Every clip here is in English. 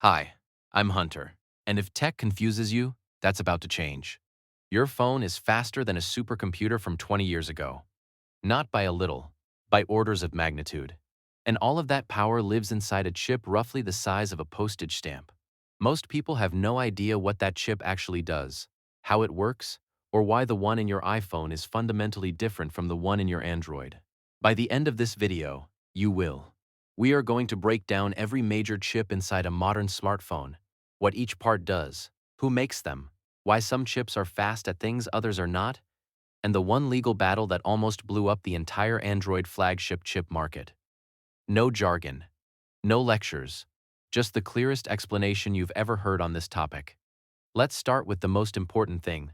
Hi, I'm Hunter, and if tech confuses you, that's about to change. Your phone is faster than a supercomputer from 20 years ago. Not by a little, by orders of magnitude. And all of that power lives inside a chip roughly the size of a postage stamp. Most people have no idea what that chip actually does, how it works, or why the one in your iPhone is fundamentally different from the one in your Android. By the end of this video, you will. We are going to break down every major chip inside a modern smartphone, what each part does, who makes them, why some chips are fast at things others are not, and the one legal battle that almost blew up the entire Android flagship chip market. No jargon, no lectures, just the clearest explanation you've ever heard on this topic. Let's start with the most important thing.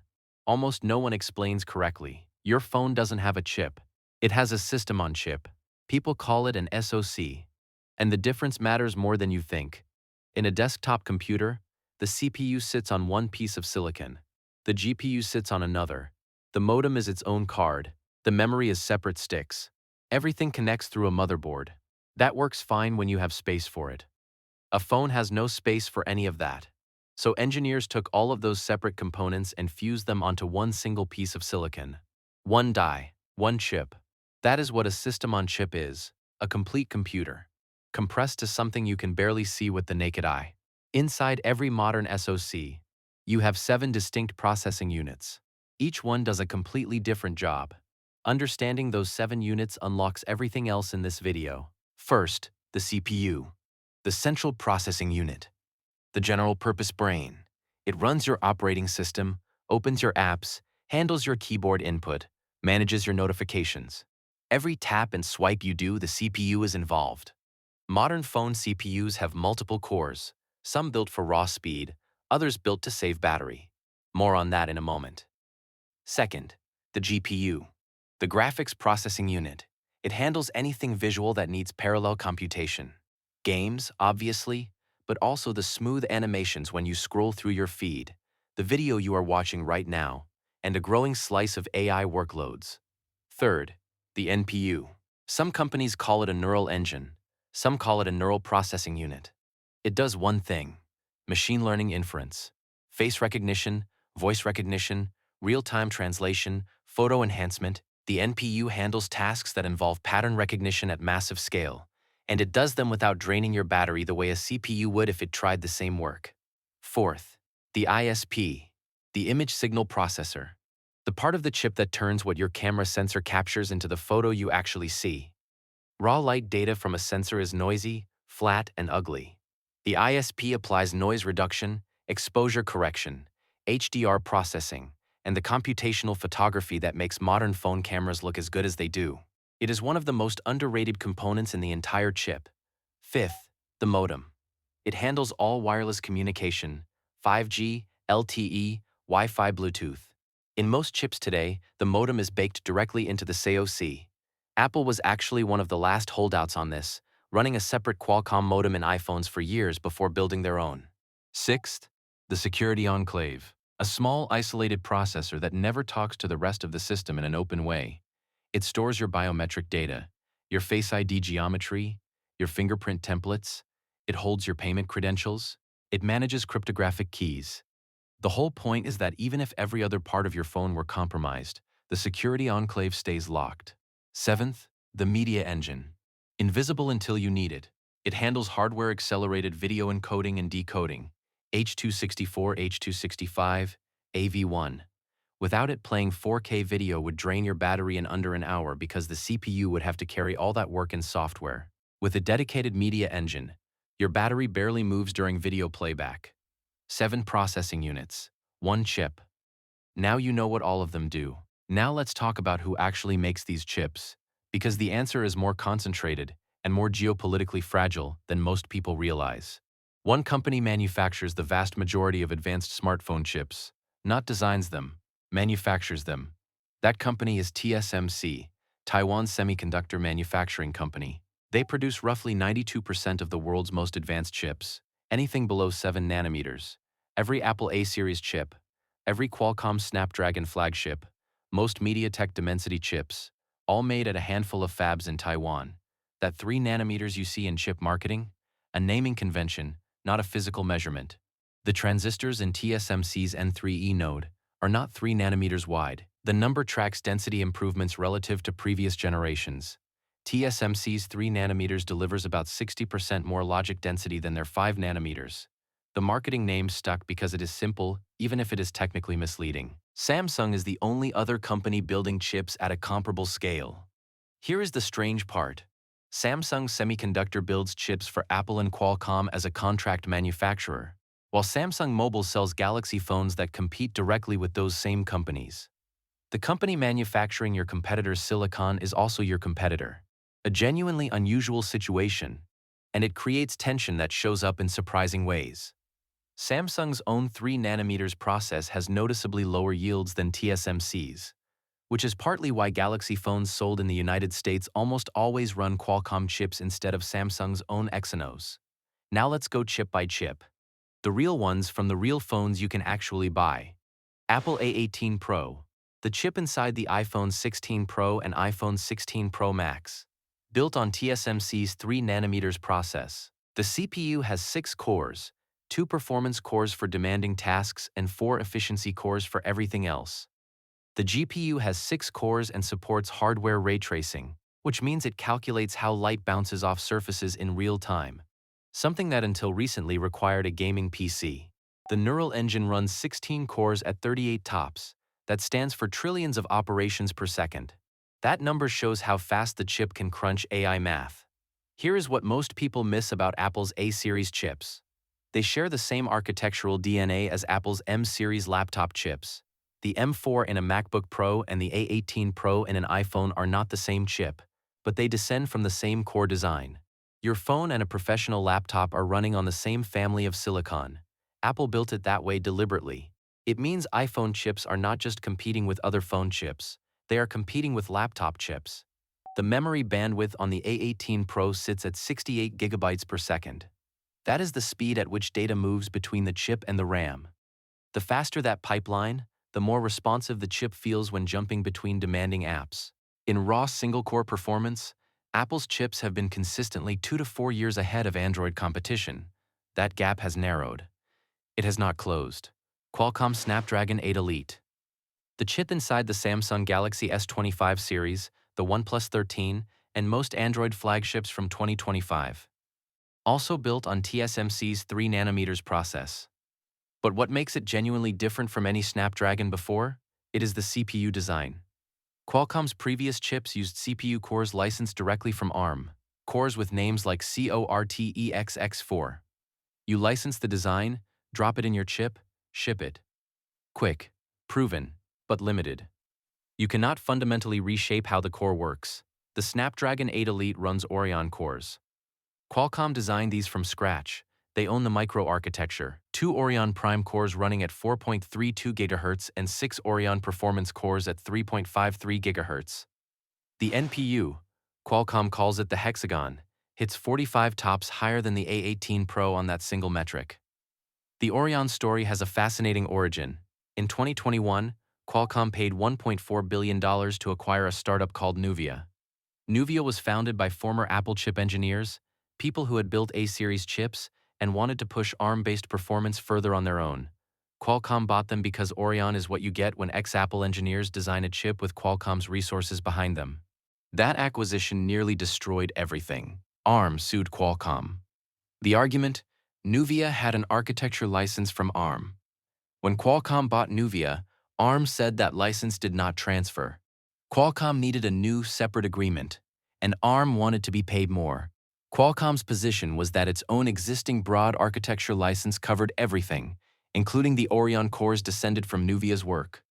Almost no one explains correctly. Your phone doesn't have a chip. It has a system on chip. People call it an SoC. And the difference matters more than you think. In a desktop computer, the CPU sits on one piece of silicon. The GPU sits on another. The modem is its own card. The memory is separate sticks. Everything connects through a motherboard. That works fine when you have space for it. A phone has no space for any of that. So engineers took all of those separate components and fused them onto one single piece of silicon. One die, one chip. That is what a system on chip is, a complete computer, compressed to something you can barely see with the naked eye. Inside every modern SoC, you have 7 distinct processing units. Each one does a completely different job. Understanding those 7 units unlocks everything else in this video. First, the CPU, the central processing unit. The general-purpose brain. It runs your operating system, opens your apps, handles your keyboard input, manages your notifications. Every tap and swipe you do, the CPU is involved. Modern phone CPUs have multiple cores, some built for raw speed, others built to save battery. More on that in a moment. Second, the GPU, the graphics processing unit. It handles anything visual that needs parallel computation. Games, obviously, but also the smooth animations when you scroll through your feed, the video you are watching right now, and a growing slice of AI workloads. Third, the NPU. Some companies call it a neural engine, some call it a neural processing unit. It does one thing: machine learning inference, face recognition, voice recognition, real-time translation, photo enhancement. The NPU handles tasks that involve pattern recognition at massive scale, and it does them without draining your battery the way a CPU would if it tried the same work. Fourth, the ISP, the image signal processor, the part of the chip that turns what your camera sensor captures into the photo you actually see. Raw light data from a sensor is noisy, flat, and ugly. The ISP applies noise reduction, exposure correction, HDR processing, and the computational photography that makes modern phone cameras look as good as they do. It is one of the most underrated components in the entire chip. Fifth, the modem. It handles all wireless communication, 5G, LTE, Wi-Fi, Bluetooth. In most chips today, the modem is baked directly into the SoC. Apple was actually one of the last holdouts on this, running a separate Qualcomm modem in iPhones for years before building their own. Sixth, the security enclave, a small isolated processor that never talks to the rest of the system in an open way. It stores your biometric data, your Face ID geometry, your fingerprint templates. It holds your payment credentials. It manages cryptographic keys. The whole point is that even if every other part of your phone were compromised, the security enclave stays locked. Seventh, the media engine. Invisible until you need it. It handles hardware-accelerated video encoding and decoding, H.264, H.265, AV1. Without it, playing 4K video would drain your battery in under an hour because the CPU would have to carry all that work in software. With a dedicated media engine, your battery barely moves during video playback. 7 processing units, 1 chip. Now you know what all of them do. Now let's talk about who actually makes these chips, because the answer is more concentrated and more geopolitically fragile than most people realize. One company manufactures the vast majority of advanced smartphone chips, not designs them, manufactures them. That company is TSMC, Taiwan's semiconductor manufacturing company. They produce roughly 92% of the world's most advanced chips, anything below 7 nanometers. Every Apple A-series chip, every Qualcomm Snapdragon flagship, most MediaTek Dimensity chips, all made at a handful of fabs in Taiwan. That 3 nanometers you see in chip marketing? A naming convention, not a physical measurement. The transistors in TSMC's N3E node are not 3 nanometers wide. The number tracks density improvements relative to previous generations. TSMC's 3 nanometers delivers about 60% more logic density than their 5 nanometers. The marketing name stuck because it is simple, even if it is technically misleading. Samsung is the only other company building chips at a comparable scale. Here is the strange part. Samsung Semiconductor builds chips for Apple and Qualcomm as a contract manufacturer, while Samsung Mobile sells Galaxy phones that compete directly with those same companies. The company manufacturing your competitor's silicon is also your competitor. A genuinely unusual situation, and it creates tension that shows up in surprising ways. Samsung's own 3 nanometers process has noticeably lower yields than TSMC's, which is partly why Galaxy phones sold in the United States almost always run Qualcomm chips instead of Samsung's own Exynos. Now let's go chip by chip. The real ones from the real phones you can actually buy. Apple A18 Pro, the chip inside the iPhone 16 Pro and iPhone 16 Pro Max. Built on TSMC's 3 nanometers process, the CPU has 6 cores, 2 performance cores for demanding tasks and 4 efficiency cores for everything else. The GPU has 6 cores and supports hardware ray tracing, which means it calculates how light bounces off surfaces in real time, something that until recently required a gaming PC. The neural engine runs 16 cores at 38 TOPS. That stands for trillions of operations per second. That number shows how fast the chip can crunch AI math. Here is what most people miss about Apple's A-series chips. They share the same architectural DNA as Apple's M-series laptop chips. The M4 in a MacBook Pro and the A18 Pro in an iPhone are not the same chip, but they descend from the same core design. Your phone and a professional laptop are running on the same family of silicon. Apple built it that way deliberately. It means iPhone chips are not just competing with other phone chips, they are competing with laptop chips. The memory bandwidth on the A18 Pro sits at 68 gigabytes per second. That is the speed at which data moves between the chip and the RAM. The faster that pipeline, the more responsive the chip feels when jumping between demanding apps. In raw single-core performance, Apple's chips have been consistently 2 to 4 years ahead of Android competition. That gap has narrowed. It has not closed. Qualcomm Snapdragon 8 Elite. The chip inside the Samsung Galaxy S25 series, the OnePlus 13, and most Android flagships from 2025. Also built on TSMC's 3 nanometers process. But what makes it genuinely different from any Snapdragon before? It is the CPU design. Qualcomm's previous chips used CPU cores licensed directly from ARM, cores with names like CORTEXX4. You license the design, drop it in your chip, ship it. Quick, proven, but limited. You cannot fundamentally reshape how the core works. The Snapdragon 8 Elite runs Oryon cores. Qualcomm designed these from scratch. They own the microarchitecture, 2 Oryon Prime cores running at 4.32 GHz and 6 Oryon Performance cores at 3.53 GHz. The NPU, Qualcomm calls it the Hexagon, hits 45 TOPS higher than the A18 Pro on that single metric. The Oryon story has a fascinating origin. In 2021, Qualcomm paid $1.4 billion to acquire a startup called Nuvia. Nuvia was founded by former Apple chip engineers, people who had built A-series chips and wanted to push ARM-based performance further on their own. Qualcomm bought them because Oryon is what you get when ex-Apple engineers design a chip with Qualcomm's resources behind them. That acquisition nearly destroyed everything. ARM sued Qualcomm. The argument? Nuvia had an architecture license from ARM. When Qualcomm bought Nuvia, ARM said that license did not transfer. Qualcomm needed a new, separate agreement, and ARM wanted to be paid more. Qualcomm's position was that its own existing broad architecture license covered everything, including the Oryon cores descended from Nuvia's work.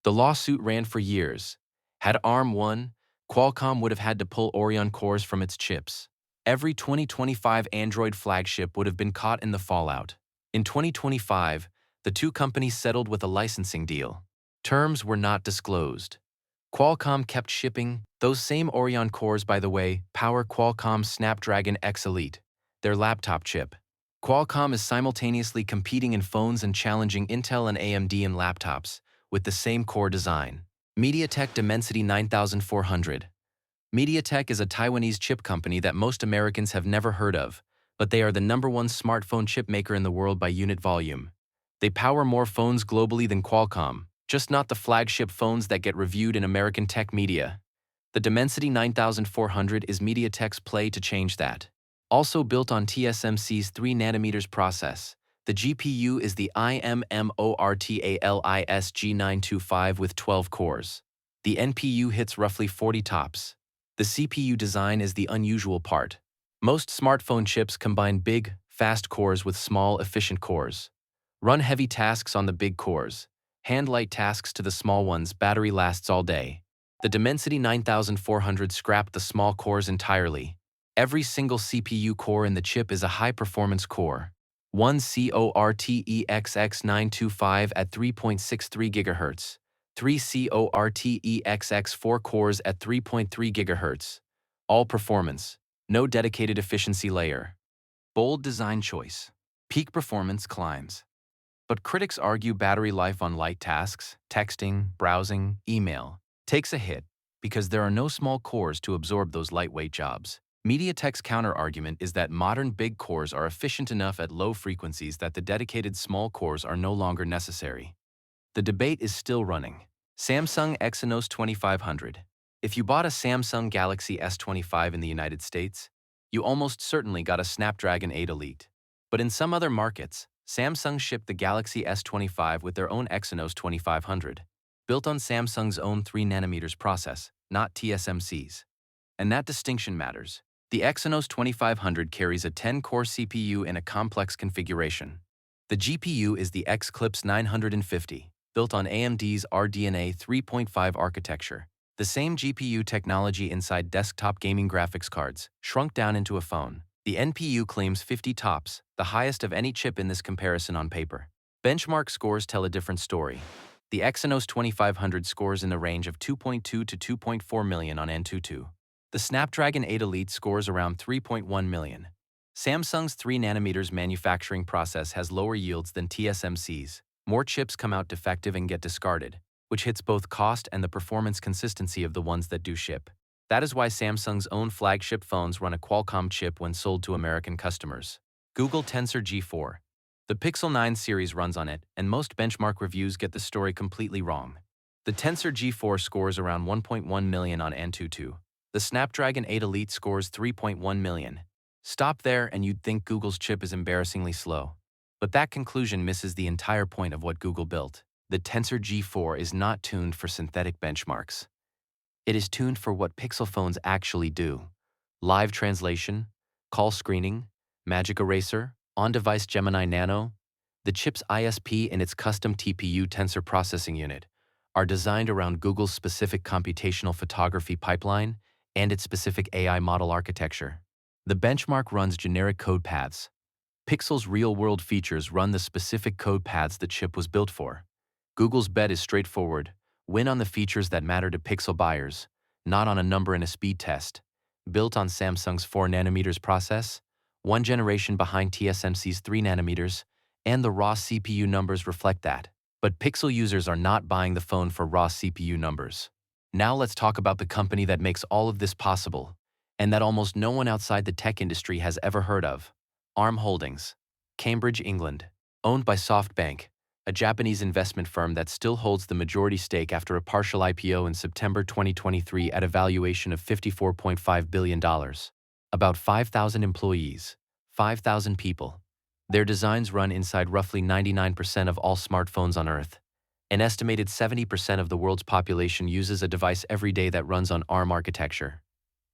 The lawsuit ran for years. Had ARM won, Qualcomm would have had to pull Oryon cores from its chips. Every 2025 Android flagship would have been caught in the fallout. In 2025, the two companies settled with a licensing deal. Terms were not disclosed. Qualcomm kept shipping. Those same Oryon cores, by the way, power Qualcomm's Snapdragon X Elite, their laptop chip. Qualcomm is simultaneously competing in phones and challenging Intel and AMD in laptops, with the same core design. MediaTek Dimensity 9400. MediaTek is a Taiwanese chip company that most Americans have never heard of, but they are the #1 smartphone chip maker in the world by unit volume. They power more phones globally than Qualcomm, just not the flagship phones that get reviewed in American tech media. The Dimensity 9400 is MediaTek's play to change that. Also built on TSMC's 3nm process, the GPU is the IMMORTALIS G925 with 12 cores. The NPU hits roughly 40 tops. The CPU design is the unusual part. Most smartphone chips combine big, fast cores with small, efficient cores. Run heavy tasks on the big cores. Hand light tasks to the small ones, battery lasts all day. The Dimensity 9400 scrapped the small cores entirely. Every single CPU core in the chip is a high-performance core. One Cortex-925 at 3.63 GHz. 3 Cortex 4 cores at 3.3 GHz. All performance. No dedicated efficiency layer. Bold design choice. Peak performance climbs. But critics argue battery life on light tasks, texting, browsing, email, takes a hit because there are no small cores to absorb those lightweight jobs. MediaTek's counter-argument is that modern big cores are efficient enough at low frequencies that the dedicated small cores are no longer necessary. The debate is still running. Samsung Exynos 2500. If you bought a Samsung Galaxy S25 in the United States, you almost certainly got a Snapdragon 8 Elite. But in some other markets, Samsung shipped the Galaxy S25 with their own Exynos 2500, built on Samsung's own 3nm process, not TSMC's. And that distinction matters. The Exynos 2500 carries a 10-core CPU in a complex configuration. The GPU is the Xclipse 950, built on AMD's RDNA 3.5 architecture, the same GPU technology inside desktop gaming graphics cards, shrunk down into a phone. The NPU claims 50 tops, the highest of any chip in this comparison on paper. Benchmark scores tell a different story. The Exynos 2500 scores in the range of 2.2 to 2.4 million on Antutu. The Snapdragon 8 Elite scores around 3.1 million. Samsung's 3nm manufacturing process has lower yields than TSMC's. More chips come out defective and get discarded, which hits both cost and the performance consistency of the ones that do ship. That is why Samsung's own flagship phones run a Qualcomm chip when sold to American customers. Google Tensor G4. The Pixel 9 series runs on it, and most benchmark reviews get the story completely wrong. The Tensor G4 scores around 1.1 million on Antutu. The Snapdragon 8 Elite scores 3.1 million. Stop there and you'd think Google's chip is embarrassingly slow. But that conclusion misses the entire point of what Google built. The Tensor G4 is not tuned for synthetic benchmarks. It is tuned for what Pixel phones actually do. Live translation, call screening, Magic Eraser, on-device Gemini Nano. The chip's ISP and its custom TPU tensor processing unit are designed around Google's specific computational photography pipeline and its specific AI model architecture. The benchmark runs generic code paths. Pixel's real-world features run the specific code paths the chip was built for. Google's bet is straightforward. Win on the features that matter to Pixel buyers, not on a number in a speed test. Built on Samsung's 4nm process, one generation behind TSMC's 3nm, and the raw CPU numbers reflect that. But Pixel users are not buying the phone for raw CPU numbers. Now let's talk about the company that makes all of this possible, and that almost no one outside the tech industry has ever heard of. ARM Holdings, Cambridge, England. Owned by SoftBank, a Japanese investment firm that still holds the majority stake after a partial IPO in September 2023 at a valuation of $54.5 billion. About 5,000 employees, 5,000 people. Their designs run inside roughly 99% of all smartphones on Earth. An estimated 70% of the world's population uses a device every day that runs on ARM architecture.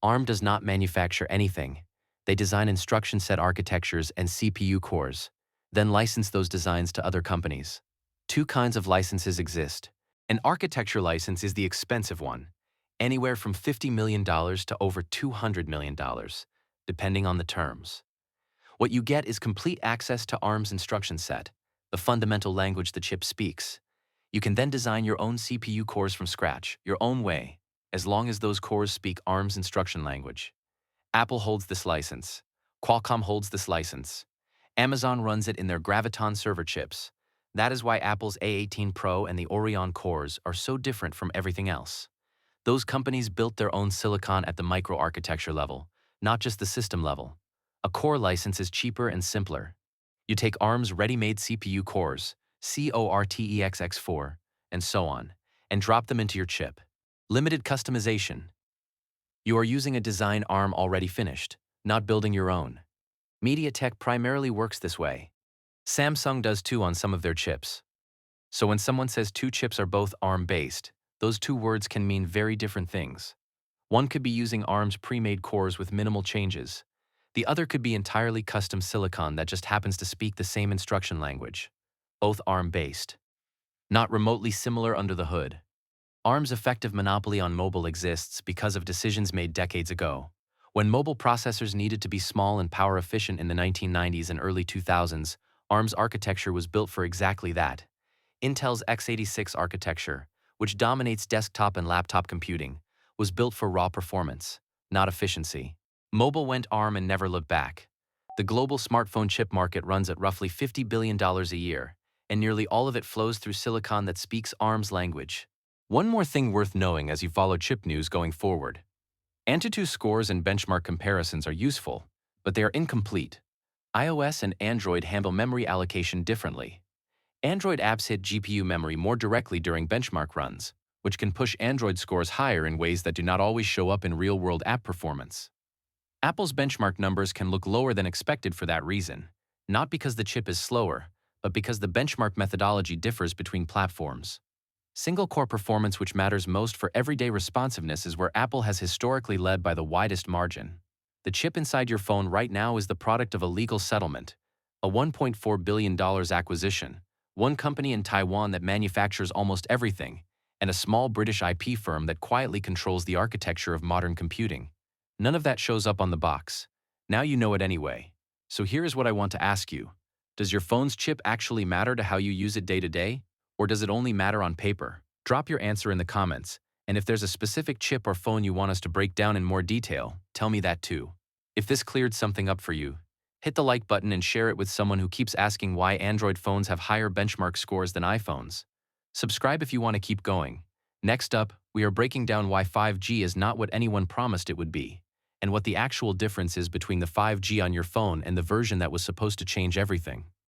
ARM does not manufacture anything. They design instruction set architectures and CPU cores, then license those designs to other companies. Two kinds of licenses exist. An architecture license is the expensive one, anywhere from $50 million to over $200 million, depending on the terms. What you get is complete access to ARM's instruction set, the fundamental language the chip speaks. You can then design your own CPU cores from scratch, your own way, as long as those cores speak ARM's instruction language. Apple holds this license. Qualcomm holds this license. Amazon runs it in their Graviton server chips. That is why Apple's A18 Pro and the Orion cores are so different from everything else. Those companies built their own silicon at the microarchitecture level, not just the system level. A core license is cheaper and simpler. You take ARM's ready-made CPU cores, CORTEXX4, and so on, and drop them into your chip. Limited customization. You are using a design ARM already finished, not building your own. MediaTek primarily works this way. Samsung does too on some of their chips. So when someone says two chips are both ARM-based, those two words can mean very different things. One could be using ARM's pre-made cores with minimal changes. The other could be entirely custom silicon that just happens to speak the same instruction language. Both ARM-based. Not remotely similar under the hood. ARM's effective monopoly on mobile exists because of decisions made decades ago. When mobile processors needed to be small and power efficient in the 1990s and early 2000s, ARM's architecture was built for exactly that. Intel's x86 architecture, which dominates desktop and laptop computing, was built for raw performance, not efficiency. Mobile went ARM and never looked back. The global smartphone chip market runs at roughly $50 billion a year, and nearly all of it flows through silicon that speaks ARM's language. One more thing worth knowing as you follow chip news going forward. Antutu scores and benchmark comparisons are useful, but they are incomplete. iOS and Android handle memory allocation differently. Android apps hit GPU memory more directly during benchmark runs, which can push Android scores higher in ways that do not always show up in real-world app performance. Apple's benchmark numbers can look lower than expected for that reason, not because the chip is slower, but because the benchmark methodology differs between platforms. Single-core performance, which matters most for everyday responsiveness, is where Apple has historically led by the widest margin. The chip inside your phone right now is the product of a legal settlement, a $1.4 billion acquisition, one company in Taiwan that manufactures almost everything, and a small British IP firm that quietly controls the architecture of modern computing. None of that shows up on the box. Now you know it anyway. So here is what I want to ask you. Does your phone's chip actually matter to how you use it day to day? Or does it only matter on paper? Drop your answer in the comments, and if there's a specific chip or phone you want us to break down in more detail, tell me that too. If this cleared something up for you, hit the like button and share it with someone who keeps asking why Android phones have higher benchmark scores than iPhones. Subscribe if you want to keep going. Next up, we are breaking down why 5G is not what anyone promised it would be, and what the actual difference is between the 5G on your phone and the version that was supposed to change everything.